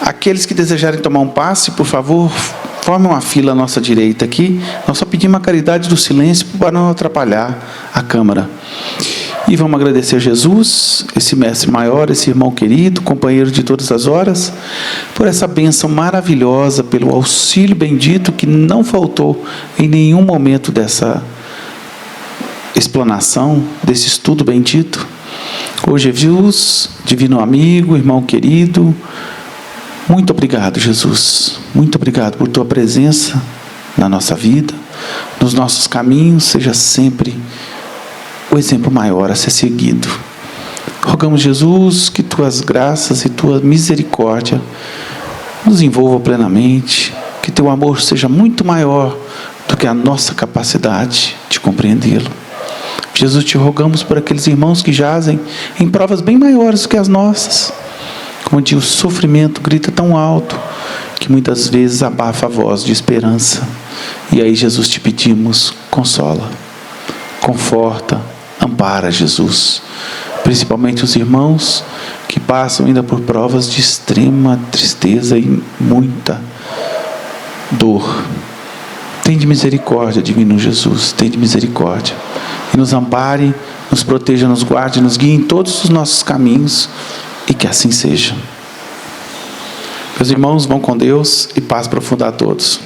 Aqueles que desejarem tomar um passe, por favor, formem uma fila à nossa direita aqui. Nós só pedimos a caridade do silêncio para não atrapalhar a câmara. E vamos agradecer a Jesus, esse mestre maior, esse irmão querido, companheiro de todas as horas, por essa bênção maravilhosa, pelo auxílio bendito que não faltou em nenhum momento dessa explanação, desse estudo bendito. Hoje é Jesus, divino amigo, irmão querido, muito obrigado, Jesus. Muito obrigado por tua presença na nossa vida, nos nossos caminhos, seja sempre o exemplo maior a ser seguido. Rogamos, Jesus, que tuas graças e tua misericórdia nos envolvam plenamente, que teu amor seja muito maior do que a nossa capacidade de compreendê-lo. Jesus, te rogamos por aqueles irmãos que jazem em provas bem maiores do que as nossas, onde o sofrimento grita tão alto que muitas vezes abafa a voz de esperança. E aí, Jesus, te pedimos, consola, conforta, ampara, Jesus, principalmente os irmãos que passam ainda por provas de extrema tristeza e muita dor. Tende misericórdia, divino Jesus, tende misericórdia, e nos ampare, nos proteja, nos guarde, nos guie em todos os nossos caminhos, E que assim seja. Meus irmãos, vão com Deus e paz profunda a todos.